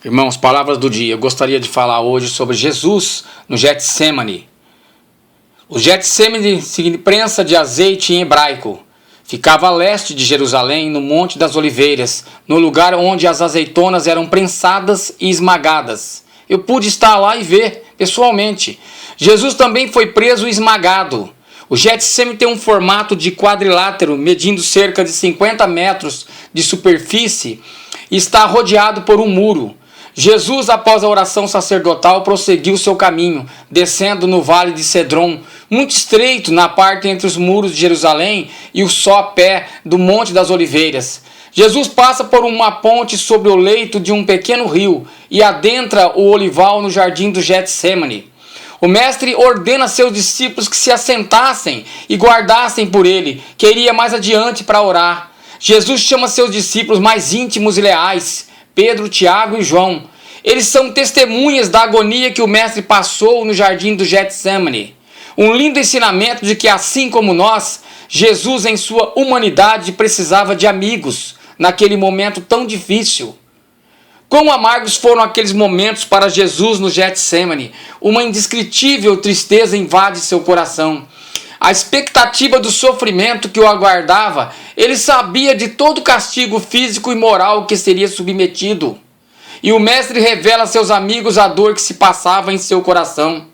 Irmãos, palavras do dia. Eu gostaria de falar hoje sobre Jesus no Getsemane. O Getsemane significa prensa de azeite em hebraico. Ficava a leste de Jerusalém, no Monte das Oliveiras, no lugar onde as azeitonas eram prensadas e esmagadas. Eu pude estar lá e ver, pessoalmente. Jesus também foi preso e esmagado. O Getsemane tem um formato de quadrilátero, medindo cerca de 50 metros de superfície, e está rodeado por um muro. Jesus, após a oração sacerdotal, prosseguiu seu caminho, descendo no vale de Cedron, muito estreito na parte entre os muros de Jerusalém e o sopé do Monte das Oliveiras. Jesus passa por uma ponte sobre o leito de um pequeno rio e adentra o olival no jardim do Getsemane. O mestre ordena a seus discípulos que se assentassem e guardassem por ele, que iria mais adiante para orar. Jesus chama seus discípulos mais íntimos e leais, Pedro, Tiago e João. Eles são testemunhas da agonia que o mestre passou no jardim do Getsemane. Um lindo ensinamento de que, assim como nós, Jesus em sua humanidade precisava de amigos naquele momento tão difícil. Quão amargos foram aqueles momentos para Jesus no Getsemane. Uma indescritível tristeza invade seu coração. A expectativa do sofrimento que o aguardava, ele sabia de todo o castigo físico e moral que seria submetido. E o mestre revela a seus amigos a dor que se passava em seu coração.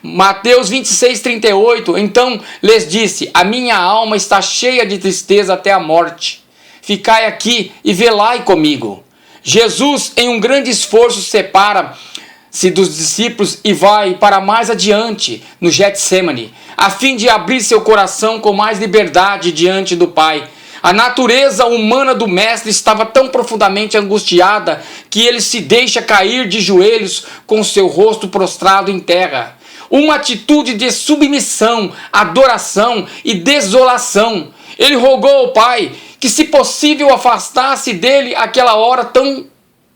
Mateus 26:38, então lhes disse: a minha alma está cheia de tristeza até a morte. Ficai aqui e velai comigo. Jesus, em um grande esforço, separa-se dos discípulos e vai para mais adiante no Getsemane, a fim de abrir seu coração com mais liberdade diante do Pai. A natureza humana do mestre estava tão profundamente angustiada que ele se deixa cair de joelhos com seu rosto prostrado em terra. Uma atitude de submissão, adoração e desolação. Ele rogou ao Pai que, se possível, afastasse dele aquela hora tão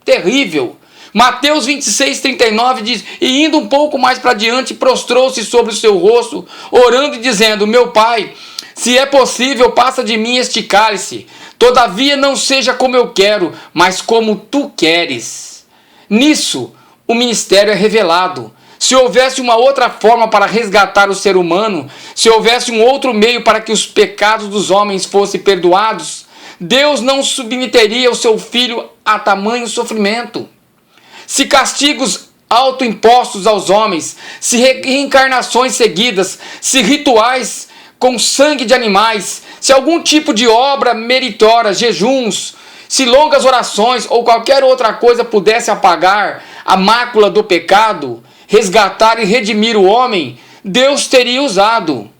terrível. Mateus 26:39 diz: e indo um pouco mais para diante, prostrou-se sobre o seu rosto, orando e dizendo: meu Pai, se é possível, passa de mim este cálice. Todavia não seja como eu quero, mas como tu queres. Nisso, o ministério é revelado. Se houvesse uma outra forma para resgatar o ser humano, se houvesse um outro meio para que os pecados dos homens fossem perdoados, Deus não submeteria o seu filho a tamanho sofrimento. Se castigos autoimpostos aos homens, se reencarnações seguidas, se rituais com sangue de animais, se algum tipo de obra meritória, jejuns, se longas orações ou qualquer outra coisa pudesse apagar a mácula do pecado, resgatar e redimir o homem, Deus teria usado.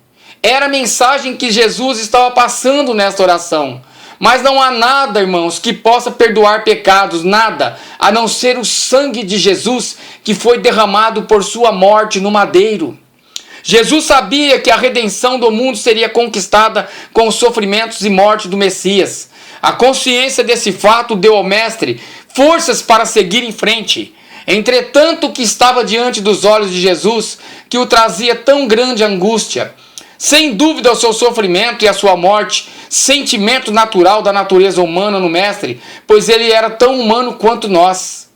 Era a mensagem que Jesus estava passando nesta oração. Mas não há nada, irmãos, que possa perdoar pecados, nada, a não ser o sangue de Jesus que foi derramado por sua morte no madeiro. Jesus sabia que a redenção do mundo seria conquistada com os sofrimentos e morte do Messias. A consciência desse fato deu ao mestre forças para seguir em frente. Entretanto, o que estava diante dos olhos de Jesus, que o trazia tão grande angústia, sem dúvida o seu sofrimento e a sua morte, sentimento natural da natureza humana no mestre, pois ele era tão humano quanto nós.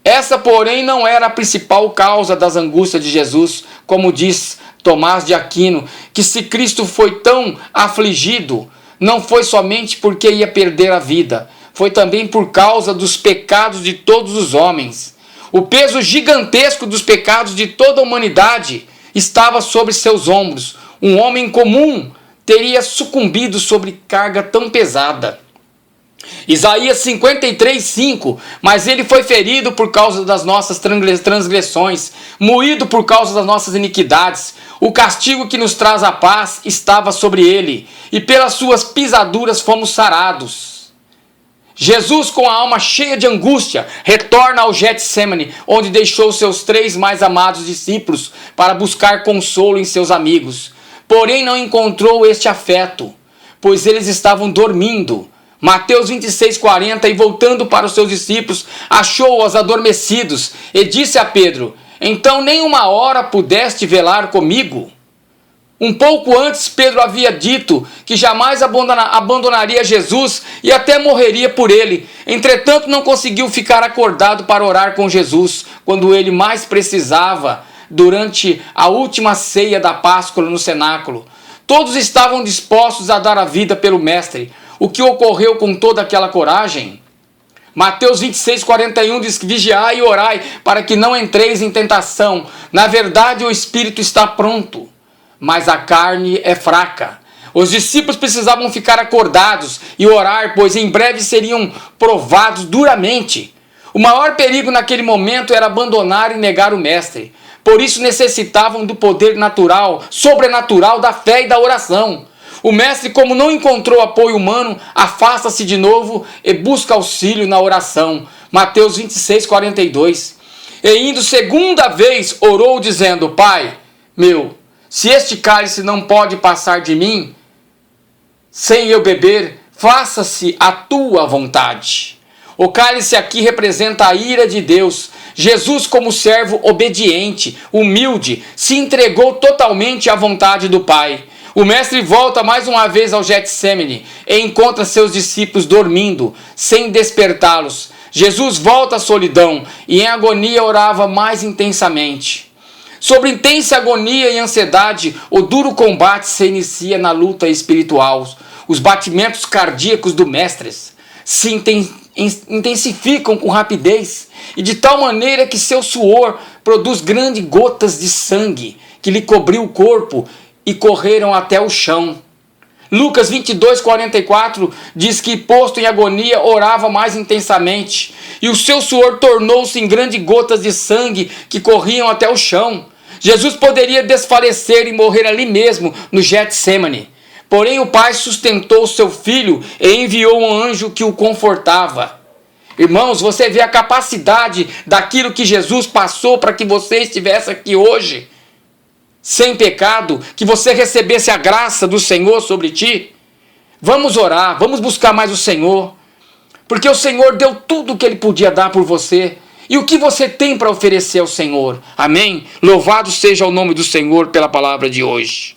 Essa, porém, não era a principal causa das angústias de Jesus, como diz Tomás de Aquino, que se Cristo foi tão afligido, não foi somente porque ia perder a vida, foi também por causa dos pecados de todos os homens. O peso gigantesco dos pecados de toda a humanidade estava sobre seus ombros. Um homem comum teria sucumbido sobre carga tão pesada. Isaías 53:5, mas ele foi ferido por causa das nossas transgressões, moído por causa das nossas iniquidades. O castigo que nos traz a paz estava sobre ele, e pelas suas pisaduras fomos sarados. Jesus, com a alma cheia de angústia, retorna ao Getsemane, onde deixou seus 3 mais amados discípulos para buscar consolo em seus amigos. Porém não encontrou este afeto, pois eles estavam dormindo. Mateus 26:40, e voltando para os seus discípulos, achou-os adormecidos, e disse a Pedro: então nem uma hora pudeste velar comigo? Um pouco antes, Pedro havia dito que jamais abandonaria Jesus e até morreria por ele. Entretanto, não conseguiu ficar acordado para orar com Jesus quando ele mais precisava, durante a última ceia da Páscoa no cenáculo. Todos estavam dispostos a dar a vida pelo Mestre. O que ocorreu com toda aquela coragem? Mateus 26:41 diz que vigiai e orai para que não entreis em tentação. Na verdade, o espírito está pronto, mas a carne é fraca. Os discípulos precisavam ficar acordados e orar, pois em breve seriam provados duramente. O maior perigo naquele momento era abandonar e negar o Mestre. Por isso necessitavam do poder natural, sobrenatural da fé e da oração. O Mestre, como não encontrou apoio humano, afasta-se de novo e busca auxílio na oração. Mateus 26:42. E indo segunda vez, orou dizendo: Pai meu, se este cálice não pode passar de mim, sem eu beber, faça-se a tua vontade. O cálice aqui representa a ira de Deus. Jesus, como servo obediente, humilde, se entregou totalmente à vontade do Pai. O Mestre volta mais uma vez ao Getsemane e encontra seus discípulos dormindo, sem despertá-los. Jesus volta à solidão e em agonia orava mais intensamente. Sobre intensa agonia e ansiedade, o duro combate se inicia na luta espiritual. Os batimentos cardíacos do Mestre se intensificam com rapidez e de tal maneira que seu suor produz grandes gotas de sangue que lhe cobriu o corpo e correram até o chão. Lucas 22:44 diz que, posto em agonia, orava mais intensamente, e o seu suor tornou-se em grandes gotas de sangue que corriam até o chão. Jesus poderia desfalecer e morrer ali mesmo, no Getsemane. Porém, o Pai sustentou seu filho e enviou um anjo que o confortava. Irmãos, você vê a capacidade daquilo que Jesus passou para que você estivesse aqui hoje, sem pecado, que você recebesse a graça do Senhor sobre ti. Vamos orar, vamos buscar mais o Senhor, porque o Senhor deu tudo o que Ele podia dar por você. E o que você tem para oferecer ao Senhor? Amém? Louvado seja o nome do Senhor pela palavra de hoje.